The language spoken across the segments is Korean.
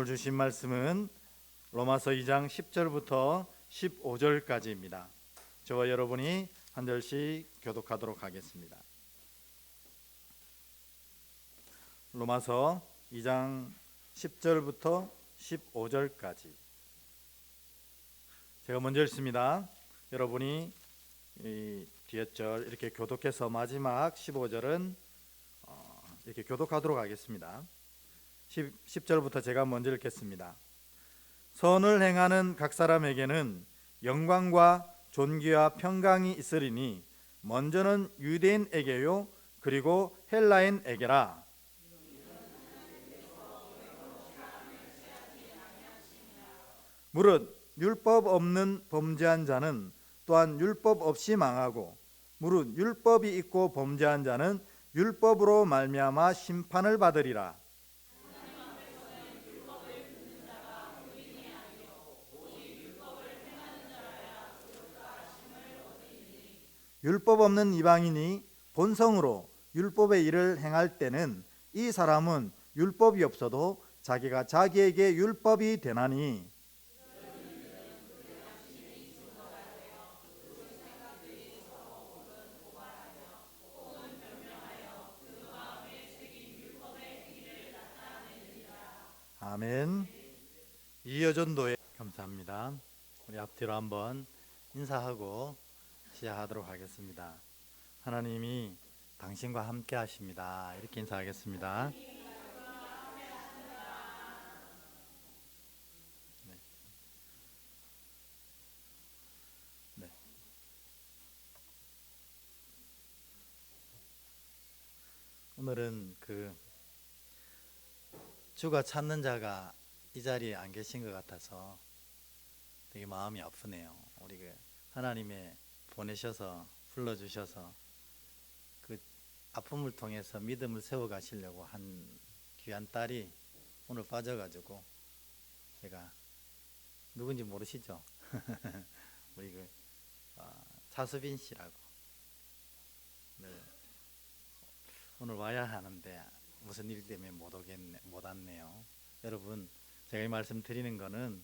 오늘 주신 말씀은 로마서 2장 10절부터 15절까지입니다. 저와 여러분이 한 절씩 교독하도록 하겠습니다. 로마서 2장 10절부터 15절까지 제가 먼저 읽습니다. 여러분이 이 뒤에 절 이렇게 교독해서 마지막 15절은 이렇게 교독하도록 하겠습니다. 10절부터 제가 먼저 읽겠습니다. 선을 행하는 각 사람에게는 영광과 존귀와 평강이 있으리니 먼저는 유대인에게요 그리고 헬라인에게라. 무릇 율법 없는 범죄한 자는 또한 율법 없이 망하고 무릇 율법이 있고 범죄한 자는 율법으로 말미암아 심판을 받으리라. 율법 없는 이방인이 본성으로 율법의 일을 행할 때는 이 사람은 율법이 없어도 자기가 자기에게 율법이 되나니 아멘. 이여전도에 감사합니다. 우리 앞뒤로 한번 인사하고 시작하도록 하겠습니다. 하나님이 당신과 함께 하십니다. 이렇게 인사하겠습니다. 네. 오늘은 주가 찾는 자가 이 자리에 안 계신 것 같아서 되게 마음이 아프네요. 우리 하나님의 보내셔서 불러주셔서 그 아픔을 통해서 믿음을 세워가시려고 한 귀한 딸이 오늘 빠져가지고 제가 누군지 모르시죠? 우리 차수빈 씨라고 오늘 와야 하는데 무슨 일 때문에 못 왔네요. 여러분 제가 이 말씀 드리는 거는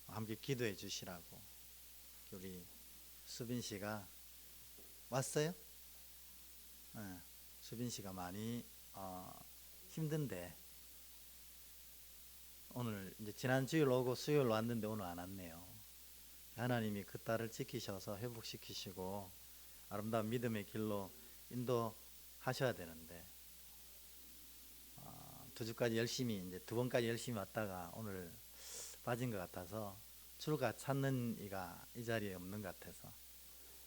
함께 기도해 주시라고. 우리 수빈 씨가 왔어요? 네, 수빈 씨가 많이 힘든데 오늘 이제 지난 주일 오고 수요일 왔는데 오늘 안 왔네요. 하나님이 그 딸을 지키셔서 회복시키시고 아름다운 믿음의 길로 인도하셔야 되는데 두 주까지 열심히 이제 두 번까지 열심히 왔다가 오늘 빠진 것 같아서 주가 찾는 이가 이 자리에 없는 것 같아서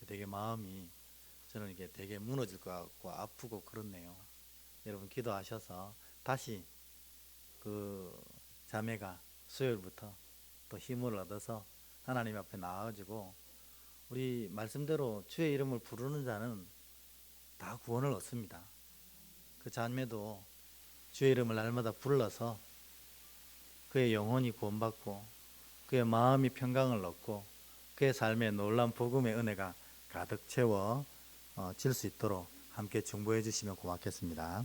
되게 마음이 저는 이게 되게 무너질 것 같고 아프고 그렇네요. 여러분 기도하셔서 다시 그 자매가 수요일부터 또 힘을 얻어서 하나님 앞에 나와가지고 우리 말씀대로 주의 이름을 부르는 자는 다 구원을 얻습니다. 그 자매도 주의 이름을 날마다 불러서 그의 영혼이 구원받고 그의 마음이 평강을 얻고 그의 삶에 놀라운 복음의 은혜가 가득 채워 질 수 있도록 함께 중보해 주시면 고맙겠습니다.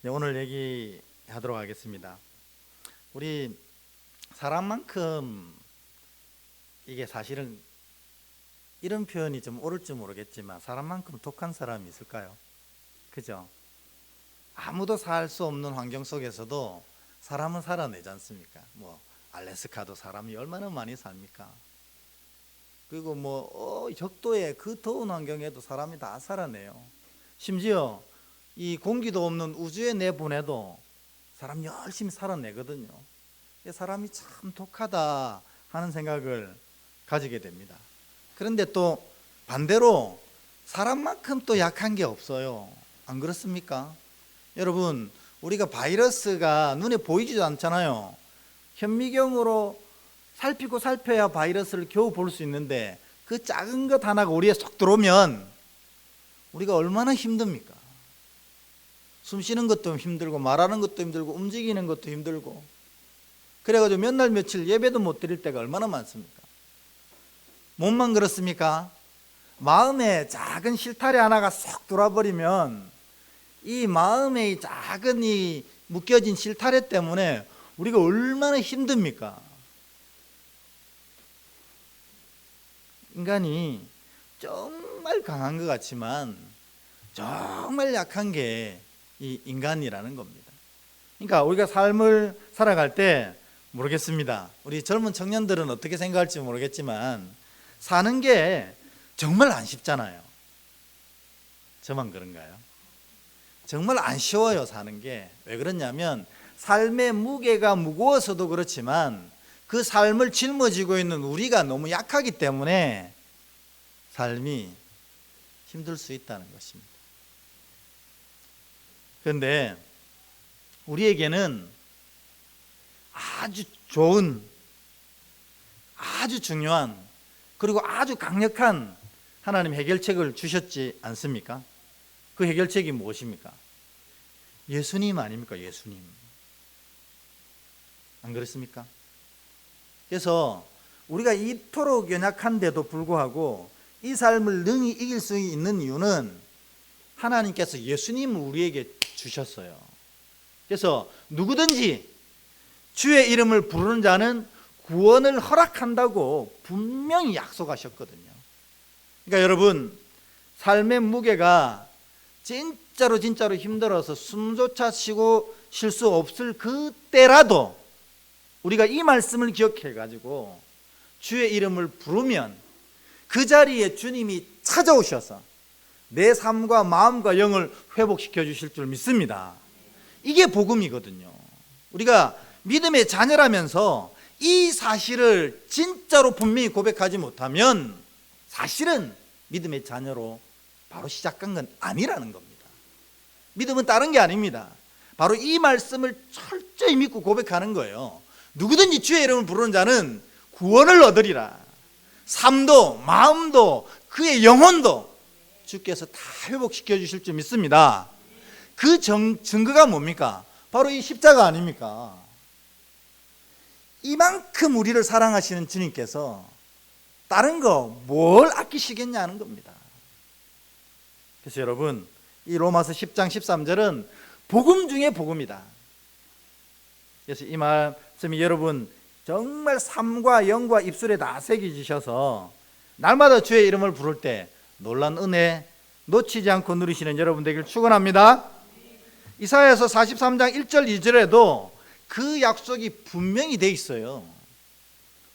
네, 오늘 얘기하도록 하겠습니다. 우리 사람만큼 이게 사실은 이런 표현이 좀 옳을지 모르겠지만 사람만큼 독한 사람이 있을까요? 그죠? 아무도 살 수 없는 환경 속에서도 사람은 살아내지 않습니까? 알래스카도 사람이 얼마나 많이 삽니까? 그리고 적도의 그 더운 환경에도 사람이 다 살아내요. 심지어 이 공기도 없는 우주에 내보내도 사람 열심히 살아내거든요. 사람이 참 독하다 하는 생각을 가지게 됩니다. 그런데 또 반대로 사람만큼 또 약한 게 없어요. 안 그렇습니까? 여러분 우리가 바이러스가 눈에 보이지도 않잖아요. 현미경으로 살펴야 바이러스를 겨우 볼 수 있는데 그 작은 것 하나가 우리에 쏙 들어오면 우리가 얼마나 힘듭니까? 숨 쉬는 것도 힘들고 말하는 것도 힘들고 움직이는 것도 힘들고 그래가지고 몇 날 며칠 예배도 못 드릴 때가 얼마나 많습니까? 몸만 그렇습니까? 마음에 작은 실타래 하나가 쏙 돌아버리면 이 마음의 작은 이 묶여진 실타래 때문에 우리가 얼마나 힘듭니까? 인간이 정말 강한 것 같지만 정말 약한 게 이 인간이라는 겁니다. 그러니까 우리가 삶을 살아갈 때 모르겠습니다. 우리 젊은 청년들은 어떻게 생각할지 모르겠지만 사는 게 정말 안 쉽잖아요. 저만 그런가요? 정말 안 쉬워요, 사는 게. 왜 그러냐면 삶의 무게가 무거워서도 그렇지만 그 삶을 짊어지고 있는 우리가 너무 약하기 때문에 삶이 힘들 수 있다는 것입니다. 그런데 우리에게는 아주 좋은, 아주 중요한, 그리고 아주 강력한 하나님 해결책을 주셨지 않습니까? 그 해결책이 무엇입니까? 예수님 아닙니까? 예수님. 안 그렇습니까? 그래서 우리가 이토록 연약한데도 불구하고 이 삶을 능히 이길 수 있는 이유는 하나님께서 예수님을 우리에게 주셨어요. 그래서 누구든지 주의 이름을 부르는 자는 구원을 허락한다고 분명히 약속하셨거든요. 그러니까 여러분, 삶의 무게가 진짜로 힘들어서 숨조차 쉬고 쉴 수 없을 그때라도 우리가 이 말씀을 기억해 가지고 주의 이름을 부르면 그 자리에 주님이 찾아오셔서 내 삶과 마음과 영을 회복시켜 주실 줄 믿습니다. 이게 복음이거든요. 우리가 믿음의 자녀라면서 이 사실을 진짜로 분명히 고백하지 못하면 사실은 믿음의 자녀로 바로 시작한 건 아니라는 겁니다. 믿음은 다른 게 아닙니다. 바로 이 말씀을 철저히 믿고 고백하는 거예요. 누구든지 주의 이름을 부르는 자는 구원을 얻으리라. 삶도 마음도 그의 영혼도 주께서 다 회복시켜 주실 줄 믿습니다. 그 증거가 뭡니까? 바로 이 십자가 아닙니까? 이만큼 우리를 사랑하시는 주님께서 다른 거 뭘 아끼시겠냐는 겁니다. 그래서 여러분, 이 로마서 10장 13절은 복음 중에 복음이다. 그래서 이 말씀이 여러분 정말 삶과 영과 입술에 다 새겨지셔서 날마다 주의 이름을 부를 때 놀란 은혜 놓치지 않고 누리시는 여러분 되길 축원합니다. 이사야서 43장 1절 2절에도 그 약속이 분명히 돼 있어요.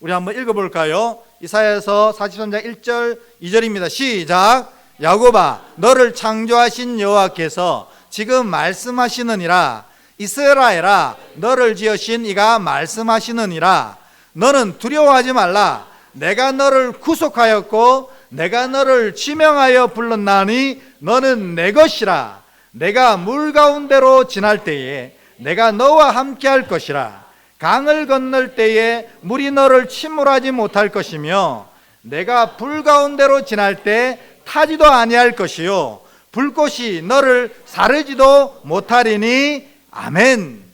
우리 한번 읽어볼까요? 이사야서 43장 1절 2절입니다. 시작. 야곱아, 너를 창조하신 여호와께서 지금 말씀하시느니라. 이스라엘아, 너를 지으신 이가 말씀하시느니라. 너는 두려워하지 말라. 내가 너를 구속하였고 내가 너를 지명하여 불렀나니 너는 내 것이라. 내가 물 가운데로 지날 때에 내가 너와 함께 할 것이라. 강을 건널 때에 물이 너를 침몰하지 못할 것이며 내가 불 가운데로 지날 때 타지도 아니할 것이요 불꽃이 너를 사르지도 못하리니. 아멘.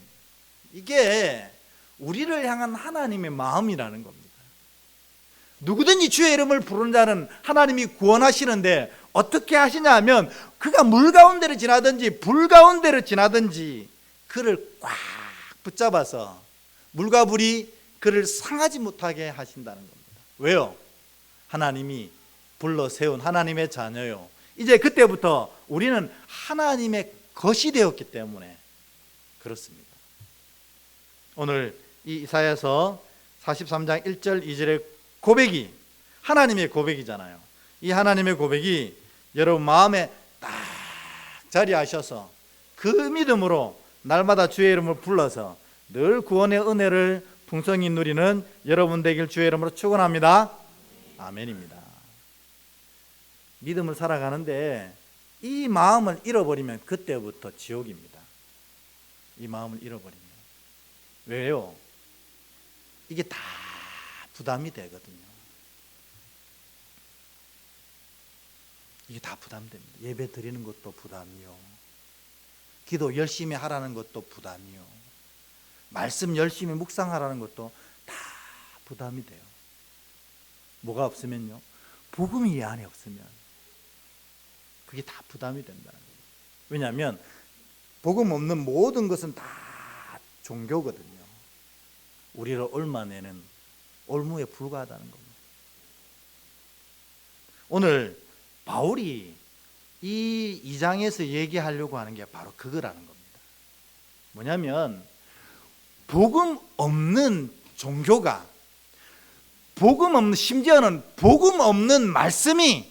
이게 우리를 향한 하나님의 마음이라는 겁니다. 누구든지 주의 이름을 부르는 자는 하나님이 구원하시는데 어떻게 하시냐 하면 그가 물 가운데를 지나든지 불 가운데를 지나든지 그를 꽉 붙잡아서 물과 불이 그를 상하지 못하게 하신다는 겁니다. 왜요? 하나님이 불러 세운 하나님의 자녀요. 이제 그때부터 우리는 하나님의 것이 되었기 때문에 그렇습니다. 오늘 이 이사야서 43장 1절 2절의 고백이 하나님의 고백이잖아요. 이 하나님의 고백이 여러분 마음에 딱 자리하셔서 그 믿음으로 날마다 주의 이름을 불러서 늘 구원의 은혜를 풍성히 누리는 여러분 되길 주의 이름으로 축원합니다. 아멘입니다. 믿음을 살아가는데 이 마음을 잃어버리면 그때부터 지옥입니다. 이 마음을 잃어버리면. 왜요? 이게 다 부담이 되거든요. 이게 다 부담됩니다. 예배 드리는 것도 부담이요. 기도 열심히 하라는 것도 부담이요. 말씀 열심히 묵상하라는 것도 다 부담이 돼요. 뭐가 없으면요? 복음이 이 안에 없으면 그게 다 부담이 된다는 거예요. 왜냐하면 복음 없는 모든 것은 다 종교거든요. 우리를 옮아내는 올무에 불과하다는 겁니다. 오늘 바울이 이 2장에서 얘기하려고 하는 게 바로 그거라는 겁니다. 뭐냐면 복음 없는 종교가, 복음 없는, 심지어는 복음 없는 말씀이,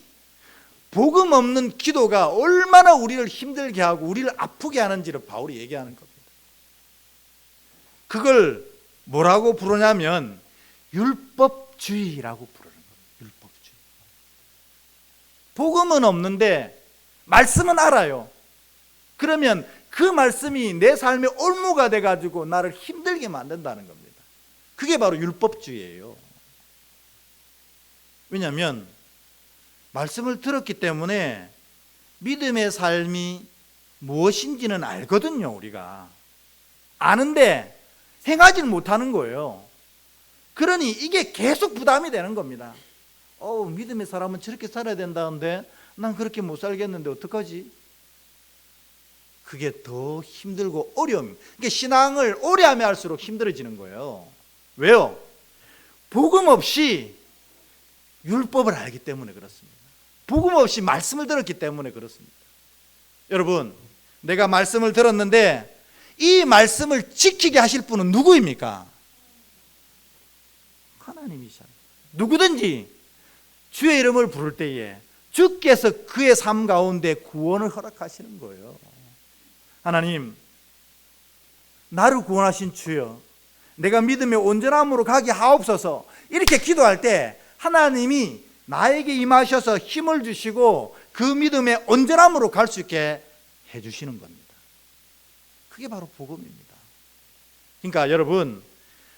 복음 없는 기도가 얼마나 우리를 힘들게 하고 우리를 아프게 하는지를 바울이 얘기하는 겁니다. 그걸 뭐라고 부르냐면 율법주의라고 부르는 거예요. 율법주의. 복음은 없는데 말씀은 알아요. 그러면 그 말씀이 내 삶의 올무가 돼가지고 나를 힘들게 만든다는 겁니다. 그게 바로 율법주의예요. 왜냐하면 말씀을 들었기 때문에 믿음의 삶이 무엇인지는 알거든요. 우리가 아는데 행하지는 못하는 거예요. 그러니 이게 계속 부담이 되는 겁니다. 믿음의 사람은 저렇게 살아야 된다는데 난 그렇게 못 살겠는데 어떡하지? 그게 더 힘들고 어려움. 그러니까 신앙을 오래 하면 할수록 힘들어지는 거예요. 왜요? 복음 없이 율법을 알기 때문에 그렇습니다. 복음 없이 말씀을 들었기 때문에 그렇습니다. 여러분, 내가 말씀을 들었는데 이 말씀을 지키게 하실 분은 누구입니까? 하나님이잖아요. 누구든지 주의 이름을 부를 때에 주께서 그의 삶 가운데 구원을 허락하시는 거예요. 하나님, 나를 구원하신 주여, 내가 믿음의 온전함으로 가게 하옵소서. 이렇게 기도할 때 하나님이 나에게 임하셔서 힘을 주시고 그 믿음의 온전함으로 갈 수 있게 해주시는 겁니다. 그게 바로 복음입니다. 그러니까 여러분,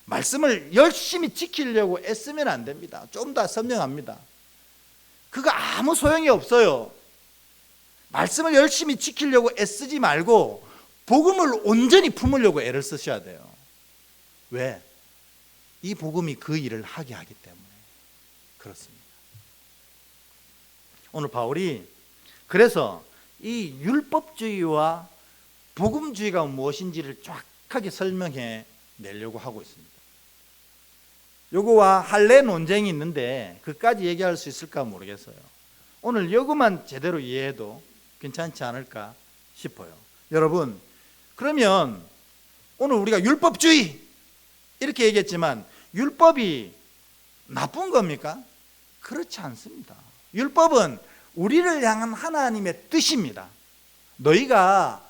말씀을 열심히 지키려고 애쓰면 안 됩니다. 좀 더 선명합니다. 그거 아무 소용이 없어요. 말씀을 열심히 지키려고 애쓰지 말고 복음을 온전히 품으려고 애를 쓰셔야 돼요. 왜? 이 복음이 그 일을 하게 하기 때문에 그렇습니다. 오늘 바울이 그래서 이 율법주의와 복음주의가 무엇인지를 정확하게 설명해 내려고 하고 있습니다. 요거와 할례 논쟁이 있는데 그까지 얘기할 수 있을까 모르겠어요. 오늘 요거만 제대로 이해해도 괜찮지 않을까 싶어요. 여러분, 그러면 오늘 우리가 율법주의 이렇게 얘기했지만 율법이 나쁜 겁니까? 그렇지 않습니다. 율법은 우리를 향한 하나님의 뜻입니다. 너희가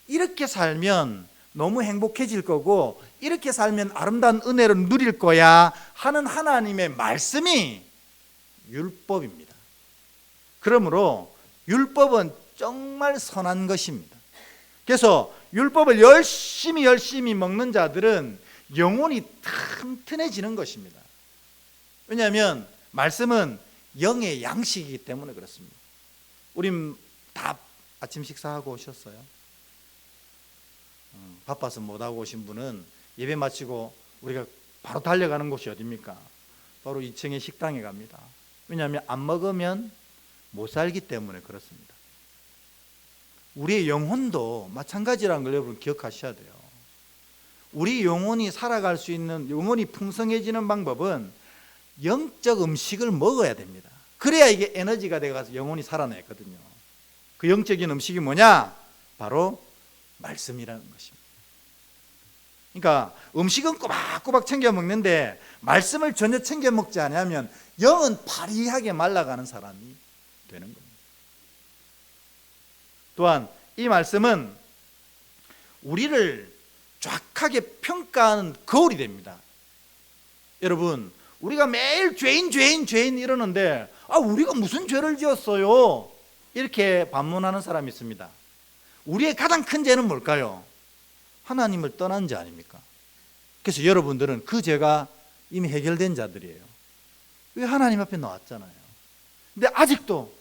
이렇게 살면 너무 행복해질 거고 이렇게 살면 아름다운 은혜를 누릴 거야 하는 하나님의 말씀이 율법입니다. 그러므로 율법은 정말 선한 것입니다. 그래서 율법을 열심히 먹는 자들은 영혼이 튼튼해지는 것입니다. 왜냐하면 말씀은 영의 양식이기 때문에 그렇습니다. 우린 다 아침 식사하고 오셨어요? 바빠서 못하고 오신 분은 예배 마치고 우리가 바로 달려가는 곳이 어디입니까? 바로 2층의 식당에 갑니다. 왜냐하면 안 먹으면 못 살기 때문에 그렇습니다. 우리의 영혼도 마찬가지라는 걸 여러분 기억하셔야 돼요. 우리 영혼이 살아갈 수 있는, 영혼이 풍성해지는 방법은 영적 음식을 먹어야 됩니다. 그래야 이게 에너지가 돼가서 영혼이 살아나거든요. 그 영적인 음식이 뭐냐? 바로 말씀이라는 것입니다. 그러니까 음식은 꼬박꼬박 챙겨 먹는데 말씀을 전혀 챙겨 먹지 않으면 영은 파리하게 말라가는 사람이 되는 겁니다. 또한 이 말씀은 우리를 정확하게 평가하는 거울이 됩니다. 여러분, 우리가 매일 죄인 이러는데 우리가 무슨 죄를 지었어요? 이렇게 반문하는 사람이 있습니다. 우리의 가장 큰 죄는 뭘까요? 하나님을 떠난 죄 아닙니까? 그래서 여러분들은 그 죄가 이미 해결된 자들이에요. 왜 하나님 앞에 나왔잖아요. 근데 아직도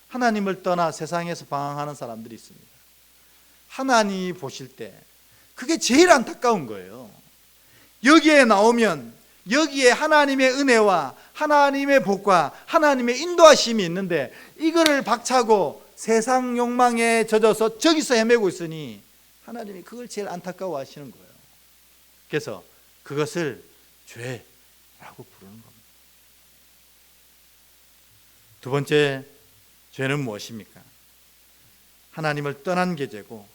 하나님을 떠나 세상에서 방황하는 사람들이 있습니다. 하나님이 보실 때 그게 제일 안타까운 거예요. 여기에 나오면 여기에 하나님의 은혜와 하나님의 복과 하나님의 인도하심이 있는데 이거를 박차고 세상 욕망에 젖어서 저기서 헤매고 있으니 하나님이 그걸 제일 안타까워하시는 거예요. 그래서 그것을 죄라고 부르는 겁니다. 두 번째 죄는 무엇입니까? 하나님을 떠난 게 죄고,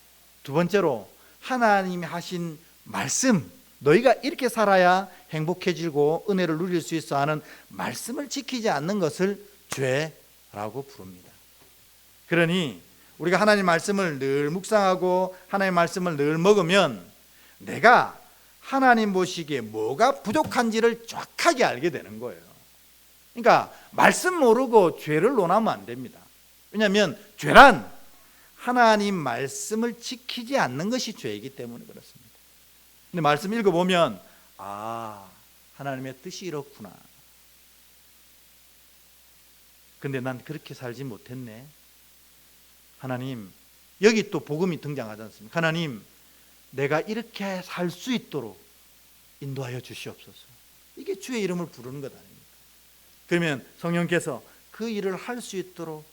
두 번째로 하나님이 하신 말씀, 너희가 이렇게 살아야 행복해지고 은혜를 누릴 수 있어 하는 말씀을 지키지 않는 것을 죄라고 부릅니다. 그러니 우리가 하나님 말씀을 늘 묵상하고 하나님 말씀을 늘 먹으면 내가 하나님 보시기에 뭐가 부족한지를 정확하게 알게 되는 거예요. 그러니까 말씀 모르고 죄를 논하면 안 됩니다. 왜냐하면 죄란 하나님 말씀을 지키지 않는 것이 죄이기 때문에 그렇습니다. 근데 말씀 읽어보면 하나님의 뜻이 이렇구나. 근데 난 그렇게 살지 못했네. 하나님, 여기 또 복음이 등장하지 않습니까? 하나님, 내가 이렇게 살 수 있도록 인도하여 주시옵소서. 이게 주의 이름을 부르는 것 아닙니까? 그러면 성령께서 그 일을 할 수 있도록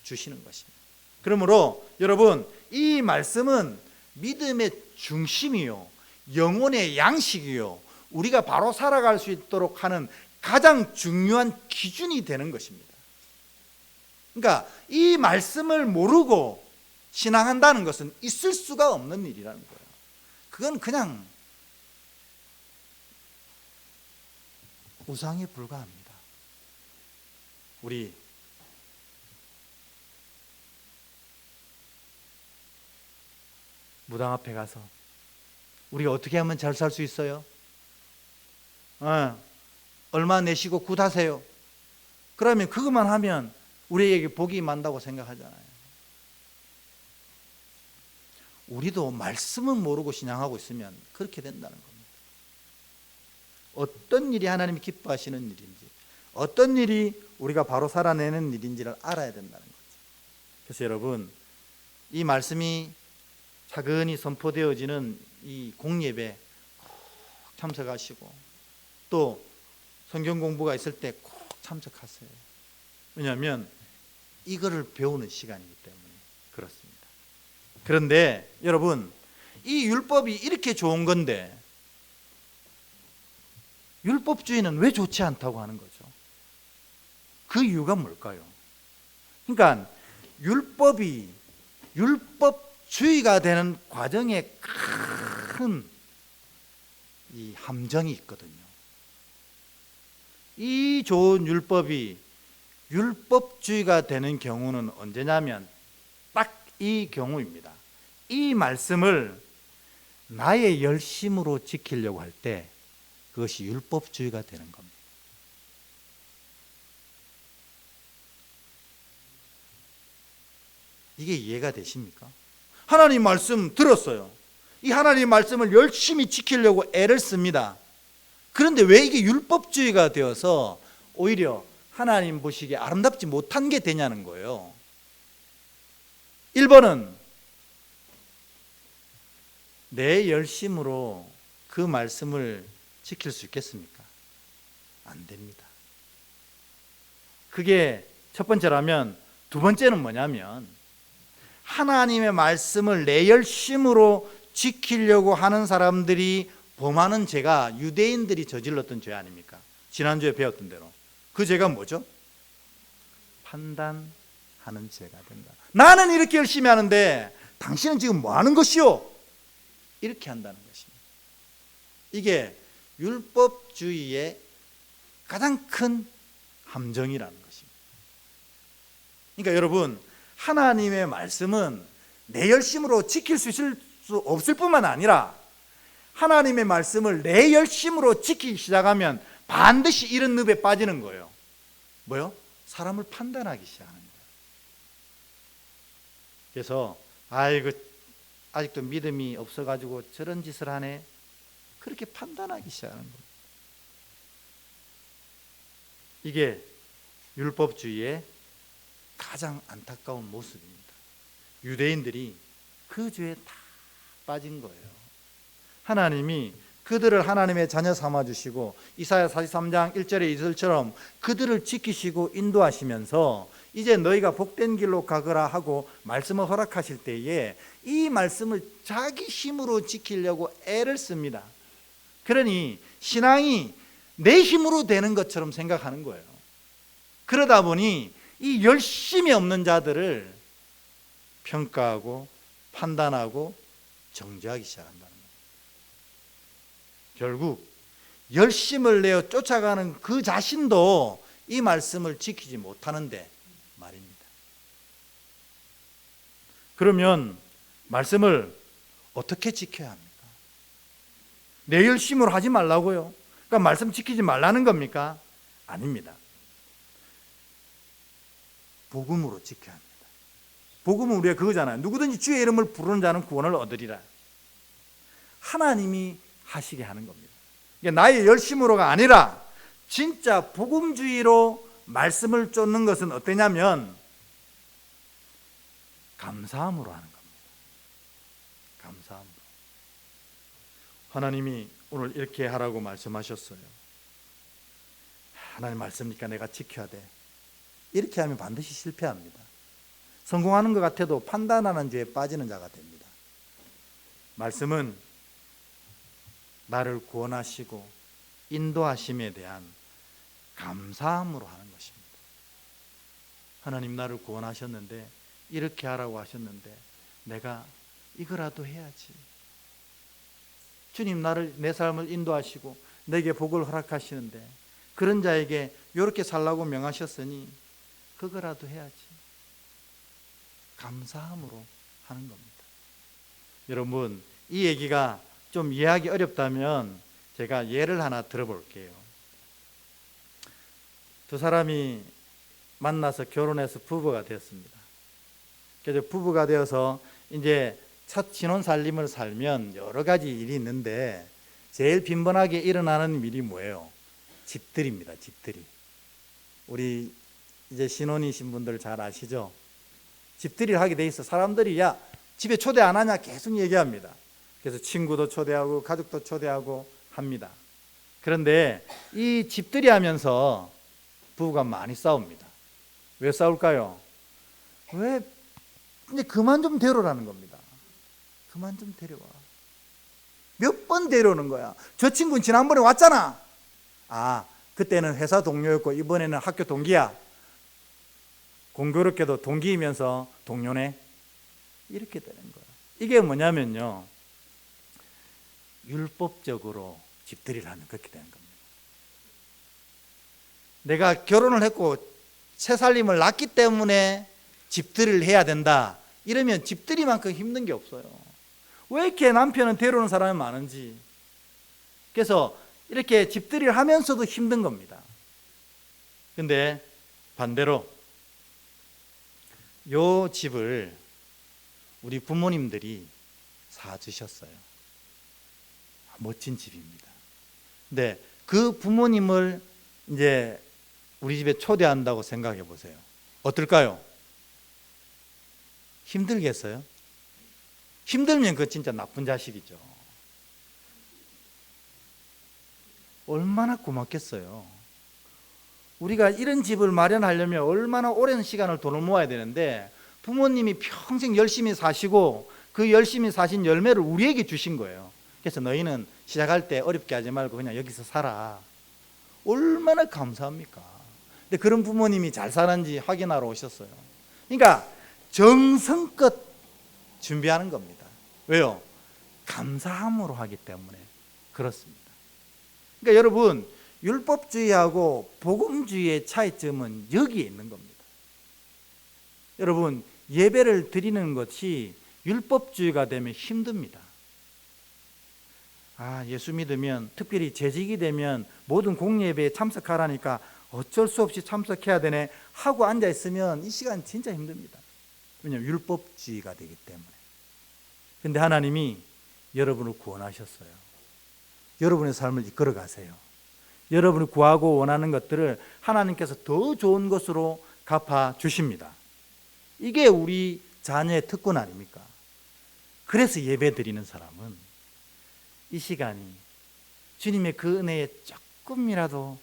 주시는 것입니다. 그러므로 여러분, 이 말씀은 믿음의 중심이요, 영혼의 양식이요, 우리가 바로 살아갈 수 있도록 하는 가장 중요한 기준이 되는 것입니다. 그러니까 이 말씀을 모르고 신앙한다는 것은 있을 수가 없는 일이라는 거예요. 그건 그냥 우상에 불과합니다. 우리 무당 앞에 가서 우리가 어떻게 하면 잘 살 수 있어요? 얼마 내시고 굿하세요. 그러면 그것만 하면 우리에게 복이 임한다고 생각하잖아요. 우리도 말씀은 모르고 신앙하고 있으면 그렇게 된다는 겁니다. 어떤 일이 하나님이 기뻐하시는 일인지, 어떤 일이 우리가 바로 살아내는 일인지를 알아야 된다는 거죠. 그래서 여러분, 이 말씀이 차근히 선포되어지는 이 공예배 꼭 참석하시고, 또 성경 공부가 있을 때 꼭 참석하세요. 왜냐하면 이거를 배우는 시간이기 때문에 그렇습니다. 그런데 여러분, 이 율법이 이렇게 좋은 건데 율법주의는 왜 좋지 않다고 하는 거죠? 그 이유가 뭘까요? 그러니까 율법주의가 되는 과정에 큰 이 함정이 있거든요. 이 좋은 율법이 율법주의가 되는 경우는 언제냐면 딱 이 경우입니다. 이 말씀을 나의 열심으로 지키려고 할 때 그것이 율법주의가 되는 겁니다. 이게 이해가 되십니까? 하나님 말씀 들었어요. 이 하나님 말씀을 열심히 지키려고 애를 씁니다. 그런데 왜 이게 율법주의가 되어서 오히려 하나님 보시기에 아름답지 못한 게 되냐는 거예요. 1번은 내 열심으로 그 말씀을 지킬 수 있겠습니까? 안 됩니다. 그게 첫 번째라면, 두 번째는 뭐냐면 하나님의 말씀을 내 열심으로 지키려고 하는 사람들이 범하는 죄가 유대인들이 저질렀던 죄 아닙니까? 지난주에 배웠던 대로. 그 죄가 뭐죠? 판단하는 죄가 된다. 나는 이렇게 열심히 하는데 당신은 지금 뭐 하는 것이요? 이렇게 한다는 것입니다. 이게 율법주의의 가장 큰 함정이라는 것입니다. 그러니까 여러분, 하나님의 말씀은 내 열심으로 지킬 수 있을 수 없을 뿐만 아니라 하나님의 말씀을 내 열심으로 지키기 시작하면 반드시 이런 늪에 빠지는 거예요. 뭐요? 사람을 판단하기 시작하는 거예요. 그래서 아직도 믿음이 없어가지고 저런 짓을 하네, 그렇게 판단하기 시작하는 거예요. 이게 율법주의의 가장 안타까운 모습입니다. 유대인들이 그 죄에 다 빠진 거예요. 하나님이 그들을 하나님의 자녀 삼아주시고 이사야 43장 1절의 이들처럼 그들을 지키시고 인도하시면서 이제 너희가 복된 길로 가거라 하고 말씀을 허락하실 때에 이 말씀을 자기 힘으로 지키려고 애를 씁니다. 그러니 신앙이 내 힘으로 되는 것처럼 생각하는 거예요. 그러다 보니 이 열심이 없는 자들을 평가하고 판단하고 정죄하기 시작한다는 거예요. 결국 열심을 내어 쫓아가는 그 자신도 이 말씀을 지키지 못하는데 말입니다. 그러면 말씀을 어떻게 지켜야 합니까? 내 열심으로 하지 말라고요? 그러니까 말씀 지키지 말라는 겁니까? 아닙니다. 복음으로 지켜야 합니다. 복음은 우리가 그거잖아요. 누구든지 주의 이름을 부르는 자는 구원을 얻으리라. 하나님이 하시게 하는 겁니다. 이게 나의 열심으로가 아니라 진짜 복음주의로 말씀을 쫓는 것은 어떠냐면 감사함으로 하는 겁니다. 감사함으로. 하나님이 오늘 이렇게 하라고 말씀하셨어요. 하나님 말씀이니까 내가 지켜야 돼. 이렇게 하면 반드시 실패합니다. 성공하는 것 같아도 판단하는 죄에 빠지는 자가 됩니다. 말씀은 나를 구원하시고 인도하심에 대한 감사함으로 하는 것입니다. 하나님 나를 구원하셨는데 이렇게 하라고 하셨는데 내가 이거라도 해야지. 주님 나를 내 삶을 인도하시고 내게 복을 허락하시는데 그런 자에게 이렇게 살라고 명하셨으니 그거라도 해야지. 감사함으로 하는 겁니다. 여러분 이 얘기가 좀 이해하기 어렵다면 제가 예를 하나 들어볼게요. 두 사람이 만나서 결혼해서 부부가 되었습니다. 그래서 부부가 되어서 이제 첫 신혼살림을 살면 여러 가지 일이 있는데 제일 빈번하게 일어나는 일이 뭐예요? 집들이입니다. 집들이. 우리 이제 신혼이신 분들 잘 아시죠? 집들이를 하게 돼 있어. 사람들이 야 집에 초대 안 하냐 계속 얘기합니다. 그래서 친구도 초대하고 가족도 초대하고 합니다. 그런데 이 집들이 하면서 부부가 많이 싸웁니다. 왜 싸울까요? 왜 이제 그만 좀 데려라는 겁니다. 그만 좀 데려와. 몇 번 데려오는 거야. 저 친구는 지난번에 왔잖아. 아, 그때는 회사 동료였고 이번에는 학교 동기야. 공교롭게도 동기이면서 동료네. 이렇게 되는 거야. 이게 뭐냐면요, 율법적으로 집들이를 하면 그렇게 되는 겁니다. 내가 결혼을 했고 새살림을 낳기 때문에 집들이를 해야 된다. 이러면 집들이만큼 힘든 게 없어요. 왜 이렇게 남편은 데려오는 사람이 많은지. 그래서 이렇게 집들이를 하면서도 힘든 겁니다. 근데 반대로 요 집을 우리 부모님들이 사주셨어요. 멋진 집입니다. 근데 그 부모님을 이제 우리 집에 초대한다고 생각해 보세요. 어떨까요? 힘들겠어요? 힘들면 그거 진짜 나쁜 자식이죠. 얼마나 고맙겠어요. 우리가 이런 집을 마련하려면 얼마나 오랜 시간을 돈을 모아야 되는데 부모님이 평생 열심히 사시고 그 열심히 사신 열매를 우리에게 주신 거예요. 그래서 너희는 시작할 때 어렵게 하지 말고 그냥 여기서 살아. 얼마나 감사합니까? 근데 그런 부모님이 잘 사는지 확인하러 오셨어요. 그러니까 정성껏 준비하는 겁니다. 왜요? 감사함으로 하기 때문에 그렇습니다. 그러니까 여러분, 율법주의하고 복음주의의 차이점은 여기에 있는 겁니다. 여러분, 예배를 드리는 것이 율법주의가 되면 힘듭니다. 아, 예수 믿으면 특별히 재직이 되면 모든 공예배에 참석하라니까 어쩔 수 없이 참석해야 되네 하고 앉아 있으면 이 시간 진짜 힘듭니다. 왜냐하면 율법주의가 되기 때문에. 근데 하나님이 여러분을 구원하셨어요. 여러분의 삶을 이끌어 가세요. 여러분이 구하고 원하는 것들을 하나님께서 더 좋은 것으로 갚아 주십니다. 이게 우리 자녀의 특권 아닙니까? 그래서 예배 드리는 사람은 이 시간이 주님의 그 은혜에 조금이라도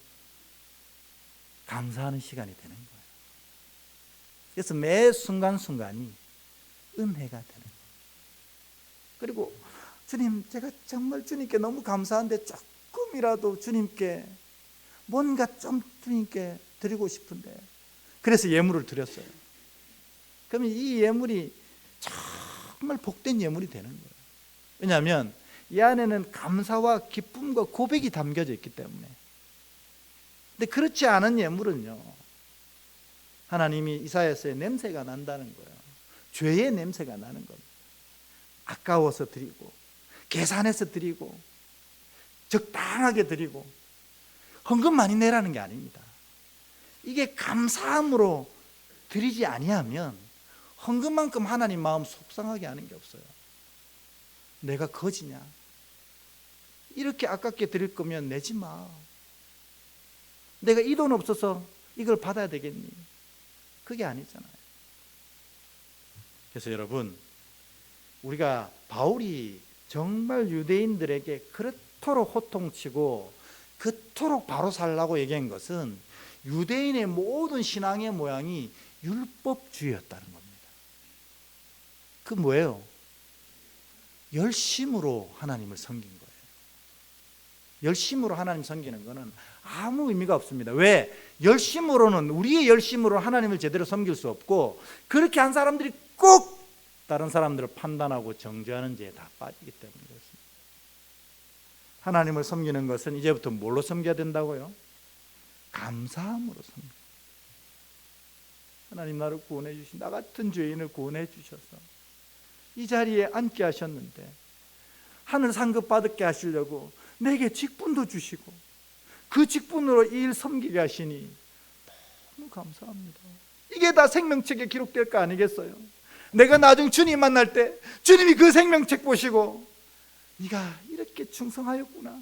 감사하는 시간이 되는 거예요. 그래서 매 순간순간이 은혜가 되는 거예요. 그리고 주님, 제가 정말 주님께 너무 감사한데 조금이라도 주님께 뭔가 좀 주님께 드리고 싶은데, 그래서 예물을 드렸어요. 그러면 이 예물이 정말 복된 예물이 되는 거예요. 왜냐하면 이 안에는 감사와 기쁨과 고백이 담겨져 있기 때문에. 근데 그렇지 않은 예물은요, 하나님이 이사야서에 냄새가 난다는 거예요. 죄의 냄새가 나는 겁니다. 아까워서 드리고, 계산해서 드리고, 적당하게 드리고, 헌금 많이 내라는 게 아닙니다. 이게 감사함으로 드리지 아니하면 헌금만큼 하나님 마음 속상하게 하는 게 없어요. 내가 거지냐? 이렇게 아깝게 드릴 거면 내지 마. 내가 이 돈 없어서 이걸 받아야 되겠니? 그게 아니잖아요. 그래서 여러분, 우리가 바울이 정말 유대인들에게 그토록 호통치고 그토록 바로 살라고 얘기한 것은 유대인의 모든 신앙의 모양이 율법주의였다는 겁니다. 그 뭐예요? 열심으로 하나님을 섬긴 거예요. 열심으로 하나님 섬기는 것은 아무 의미가 없습니다. 왜? 열심으로는, 우리의 열심으로 하나님을 제대로 섬길 수 없고, 그렇게 한 사람들이 꼭 다른 사람들을 판단하고 정죄하는 죄에 다 빠지기 때문에 그렇습니다. 하나님을 섬기는 것은 이제부터 뭘로 섬겨야 된다고요? 감사함으로 섬겨. 하나님 나를 구원해 주신, 나 같은 죄인을 구원해 주셔서 이 자리에 앉게 하셨는데, 하늘 상급 받게 하시려고 내게 직분도 주시고 그 직분으로 이 일 섬기게 하시니 너무 감사합니다. 이게 다 생명책에 기록될 거 아니겠어요? 내가 나중 주님 만날 때 주님이 그 생명책 보시고 네가 이렇게 충성하였구나,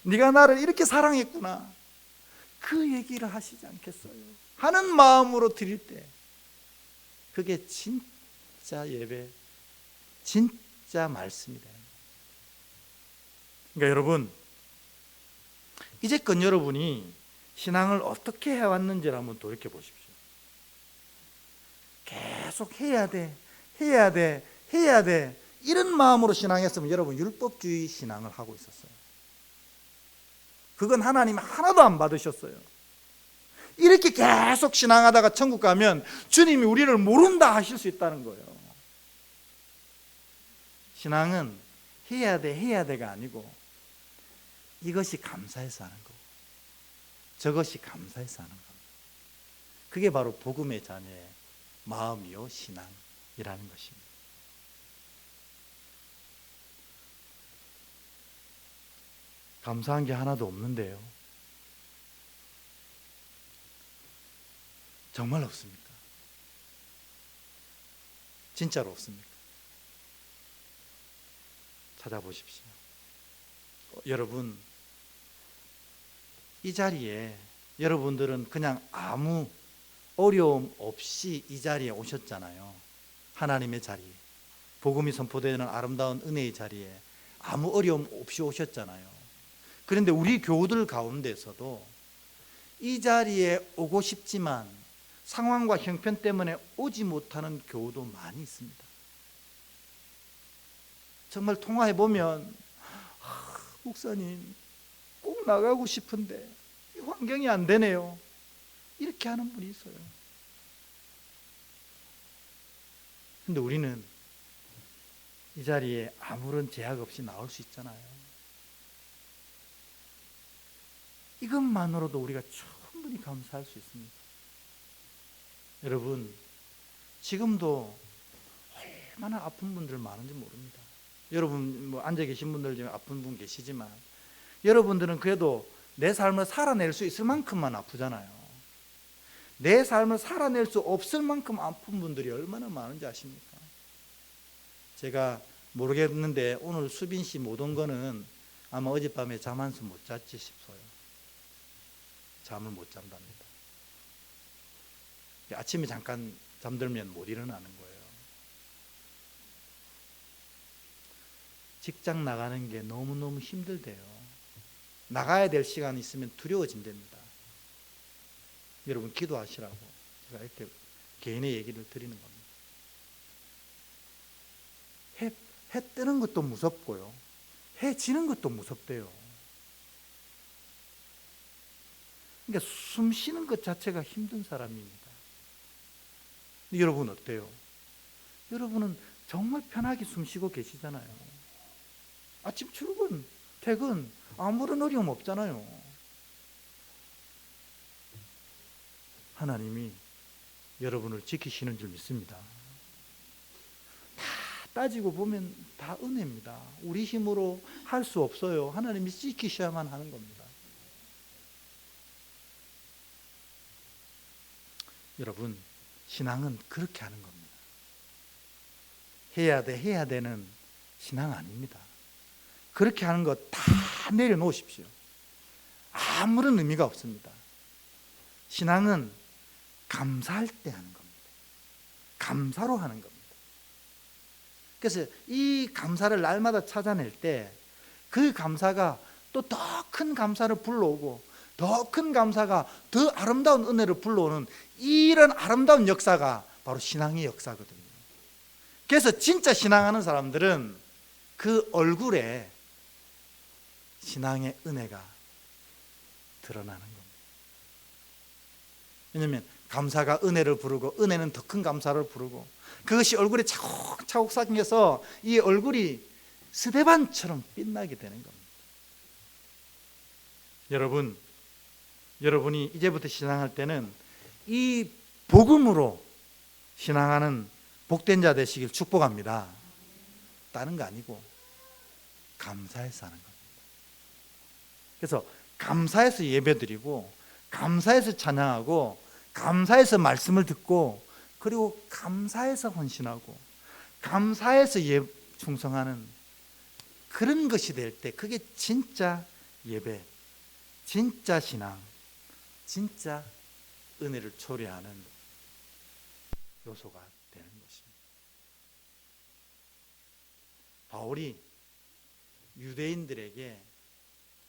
네가 나를 이렇게 사랑했구나, 그 얘기를 하시지 않겠어요? 하는 마음으로 드릴 때 그게 진짜 예배, 진짜 말씀이다. 그러니까 여러분, 이제껏 여러분이 신앙을 어떻게 해왔는지를 한번 돌이켜 보십시오. 계속 해야 돼, 해야 돼, 해야 돼, 이런 마음으로 신앙했으면 여러분 율법주의 신앙을 하고 있었어요. 그건 하나님 하나도 안 받으셨어요. 이렇게 계속 신앙하다가 천국 가면 주님이 우리를 모른다 하실 수 있다는 거예요. 신앙은 해야 돼, 해야 돼가 아니고 이것이 감사해서 하는 거고 저것이 감사해서 하는 겁니다. 그게 바로 복음의 자녀의 마음이요 신앙이라는 것입니다. 감사한 게 하나도 없는데요. 정말 없습니까? 진짜로 없습니까? 찾아보십시오. 여러분, 이 자리에 여러분들은 그냥 아무 어려움 없이 이 자리에 오셨잖아요. 하나님의 자리에, 복음이 선포되는 아름다운 은혜의 자리에 아무 어려움 없이 오셨잖아요. 그런데 우리 교우들 가운데서도 이 자리에 오고 싶지만 상황과 형편 때문에 오지 못하는 교우도 많이 있습니다. 정말 통화해보면 목사님 꼭 나가고 싶은데 이 환경이 안 되네요, 이렇게 하는 분이 있어요. 근데 우리는 이 자리에 아무런 제약 없이 나올 수 있잖아요. 이것만으로도 우리가 충분히 감사할 수 있습니다. 여러분, 지금도 얼마나 아픈 분들 많은지 모릅니다. 여러분 앉아 계신 분들 중에 아픈 분 계시지만 여러분들은 그래도 내 삶을 살아낼 수 있을 만큼만 아프잖아요. 내 삶을 살아낼 수 없을 만큼 아픈 분들이 얼마나 많은지 아십니까? 제가 모르겠는데 오늘 수빈 씨 못 온 거는 아마 어젯밤에 잠 한숨 못 잤지 싶어요. 잠을 못 잔답니다. 아침에 잠깐 잠들면 못 일어나는 거예요. 직장 나가는 게 너무너무 힘들대요. 나가야 될 시간이 있으면 두려워진답니다. 여러분 기도하시라고 제가 이렇게 개인의 얘기를 드리는 겁니다. 해 뜨는 것도 무섭고요, 해 지는 것도 무섭대요. 그러니까 숨 쉬는 것 자체가 힘든 사람입니다. 여러분 어때요? 여러분은 정말 편하게 숨 쉬고 계시잖아요. 아침 출근, 퇴근 아무런 어려움 없잖아요. 하나님이 여러분을 지키시는 줄 믿습니다. 다 따지고 보면 다 은혜입니다. 우리 힘으로 할 수 없어요. 하나님이 지키셔야만 하는 겁니다. 여러분, 신앙은 그렇게 하는 겁니다. 해야 되는 신앙 아닙니다. 그렇게 하는 거 다 내려놓으십시오. 아무런 의미가 없습니다. 신앙은 감사할 때 하는 겁니다. 감사로 하는 겁니다. 그래서 이 감사를 날마다 찾아낼 때 그 감사가 또 더 큰 감사를 불러오고 더 큰 감사가 더 아름다운 은혜를 불러오는 이런 아름다운 역사가 바로 신앙의 역사거든요. 그래서 진짜 신앙하는 사람들은 그 얼굴에 신앙의 은혜가 드러나는 겁니다. 왜냐하면 감사가 은혜를 부르고 은혜는 더 큰 감사를 부르고 그것이 얼굴에 차곡차곡 쌓여서 이 얼굴이 스데반처럼 빛나게 되는 겁니다. 여러분이 이제부터 신앙할 때는 이 복음으로 신앙하는 복된 자 되시길 축복합니다. 다른 거 아니고 감사해서 하는 겁니다. 그래서 감사해서 예배드리고 감사해서 찬양하고 감사해서 말씀을 듣고 그리고 감사해서 헌신하고 감사해서 충성하는 그런 것이 될 때 그게 진짜 예배, 진짜 신앙, 진짜 은혜를 초래하는 요소가 되는 것입니다. 바울이 유대인들에게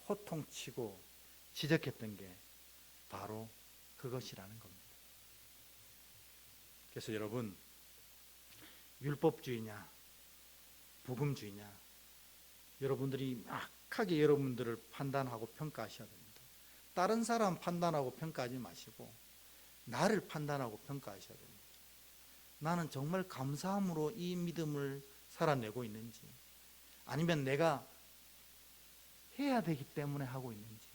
호통치고 지적했던 게 바로 그것이라는 겁니다. 그래서 여러분, 율법주의냐 복음주의냐 여러분들이 막하게 여러분들을 판단하고 평가하셔야 됩니다. 다른 사람 판단하고 평가하지 마시고 나를 판단하고 평가하셔야 됩니다. 나는 정말 감사함으로 이 믿음을 살아내고 있는지 아니면 내가 해야 되기 때문에 하고 있는지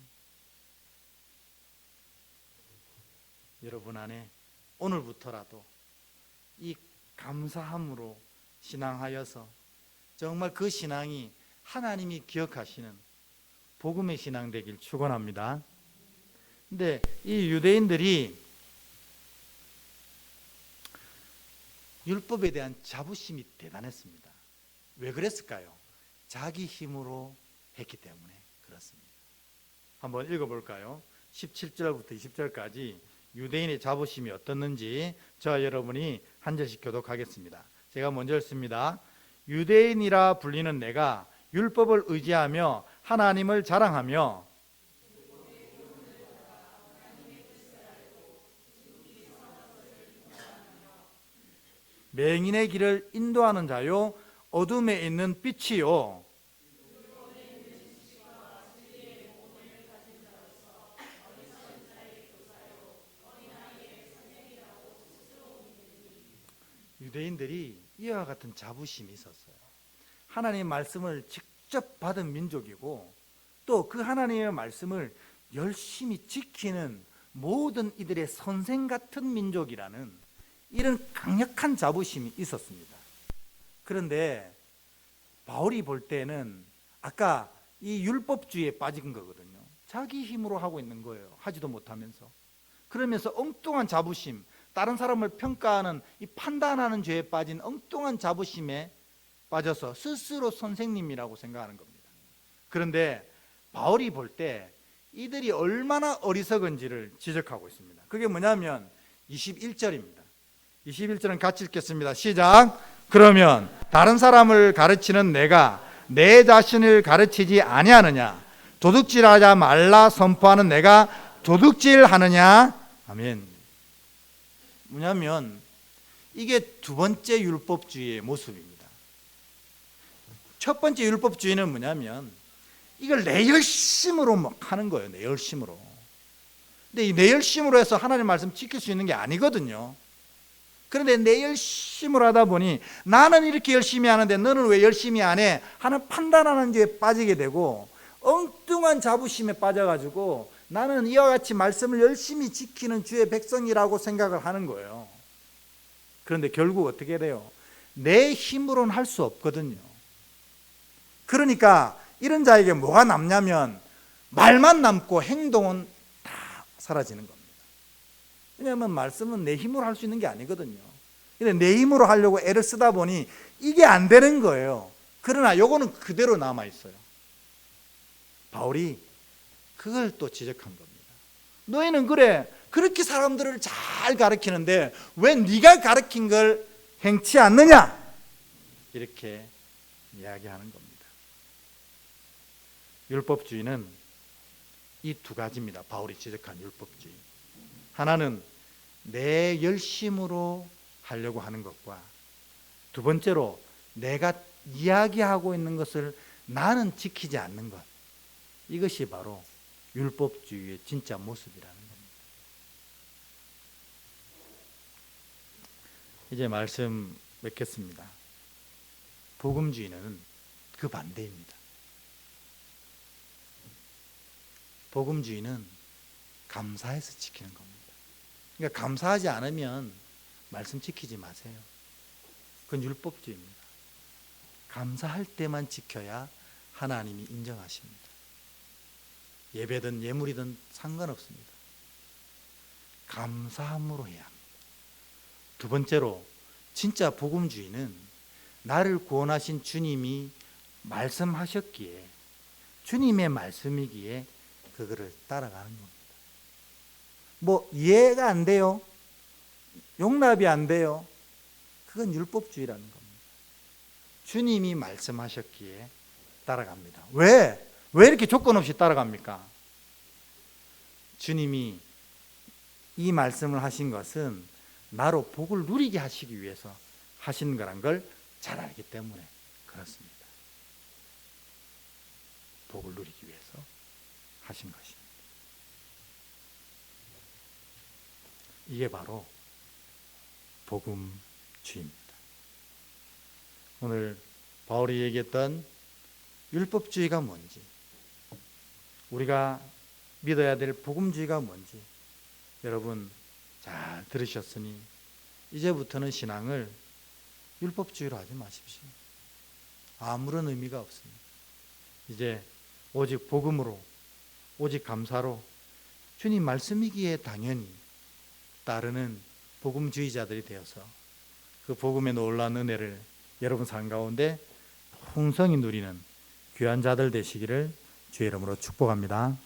여러분 안에 오늘부터라도 이 감사함으로 신앙하여서 정말 그 신앙이 하나님이 기억하시는 복음의 신앙 되길 축원합니다. 근데 이 유대인들이 율법에 대한 자부심이 대단했습니다. 왜 그랬을까요? 자기 힘으로 했기 때문에 그렇습니다. 한번 읽어볼까요? 17절부터 20절까지 유대인의 자부심이 어떻는지 저와 여러분이 한 절씩 교독하겠습니다. 제가 먼저 읽습니다. 유대인이라 불리는 내가 율법을 의지하며 하나님을 자랑하며 맹인의 길을 인도하는 자요 어둠에 있는 빛이요 유대인들이 이와 같은 자부심이 있었어요. 하나님의 말씀을 직접 받은 민족이고 또 그 하나님의 말씀을 열심히 지키는 모든 이들의 선생 같은 민족이라는 이런 강력한 자부심이 있었습니다. 그런데 바울이 볼 때는 아까 이 율법주의에 빠진 거거든요. 자기 힘으로 하고 있는 거예요. 하지도 못하면서. 그러면서 엉뚱한 자부심, 다른 사람을 평가하는 이 판단하는 죄에 빠진 엉뚱한 자부심에 빠져서 스스로 선생님이라고 생각하는 겁니다. 그런데 바울이 볼 때 이들이 얼마나 어리석은지를 지적하고 있습니다. 그게 뭐냐면 21절입니다. 21절은 같이 읽겠습니다. 시작. 그러면 다른 사람을 가르치는 내가 내 자신을 가르치지 아니하느냐? 도둑질하지 말라 선포하는 내가 도둑질하느냐? 아멘. 뭐냐면 이게 두 번째 율법주의의 모습입니다. 첫 번째 율법주의는 뭐냐면 이걸 내 열심으로 막 하는 거예요. 내 열심으로. 근데 이 내 열심으로 해서 하나님 말씀 지킬 수 있는 게 아니거든요. 그런데 내 열심으로 하다 보니 나는 이렇게 열심히 하는데 너는 왜 열심히 안 해? 하는 판단하는 데 빠지게 되고 엉뚱한 자부심에 빠져가지고 나는 이와 같이 말씀을 열심히 지키는 주의 백성이라고 생각을 하는 거예요. 그런데 결국 어떻게 돼요? 내 힘으로는 할 수 없거든요. 그러니까 이런 자에게 뭐가 남냐면 말만 남고 행동은 다 사라지는 겁니다. 왜냐하면 말씀은 내 힘으로 할 수 있는 게 아니거든요. 근데 내 힘으로 하려고 애를 쓰다 보니 이게 안 되는 거예요. 그러나 요거는 그대로 남아 있어요. 바울이 그걸 또 지적한 겁니다. 너희는 그래 그렇게 사람들을 잘 가르치는데 왜 네가 가르친 걸 행치 않느냐? 이렇게 이야기하는 겁니다. 율법주의는 이 두 가지입니다. 바울이 지적한 율법주의. 하나는 내 열심으로 하려고 하는 것과 두 번째로 내가 이야기하고 있는 것을 나는 지키지 않는 것. 이것이 바로 율법주의의 진짜 모습이라는 겁니다. 이제 말씀 맺겠습니다. 복음주의는 그 반대입니다. 복음주의는 감사해서 지키는 겁니다. 그러니까 감사하지 않으면 말씀 지키지 마세요. 그건 율법주의입니다. 감사할 때만 지켜야 하나님이 인정하십니다. 예배든 예물이든 상관없습니다. 감사함으로 해야 합니다. 두 번째로 진짜 복음주의는 나를 구원하신 주님이 말씀하셨기에 주님의 말씀이기에 그거를 따라가는 겁니다. 뭐 이해가 안 돼요? 용납이 안 돼요? 그건 율법주의라는 겁니다. 주님이 말씀하셨기에 따라갑니다. 왜 이렇게 조건 없이 따라갑니까? 주님이 이 말씀을 하신 것은 나로 복을 누리게 하시기 위해서 하신 거란 걸 잘 알기 때문에 그렇습니다. 복을 누리기 위해서 하신 것입니다. 이게 바로 복음주의입니다. 오늘 바울이 얘기했던 율법주의가 뭔지, 우리가 믿어야 될 복음주의가 뭔지 여러분 잘 들으셨으니 이제부터는 신앙을 율법주의로 하지 마십시오. 아무런 의미가 없습니다. 이제 오직 복음으로, 오직 감사로 주님 말씀이기에 당연히 따르는 복음주의자들이 되어서 그 복음의 놀라운 은혜를 여러분 삶 가운데 풍성히 누리는 귀한 자들 되시기를 주의 이름으로 축복합니다.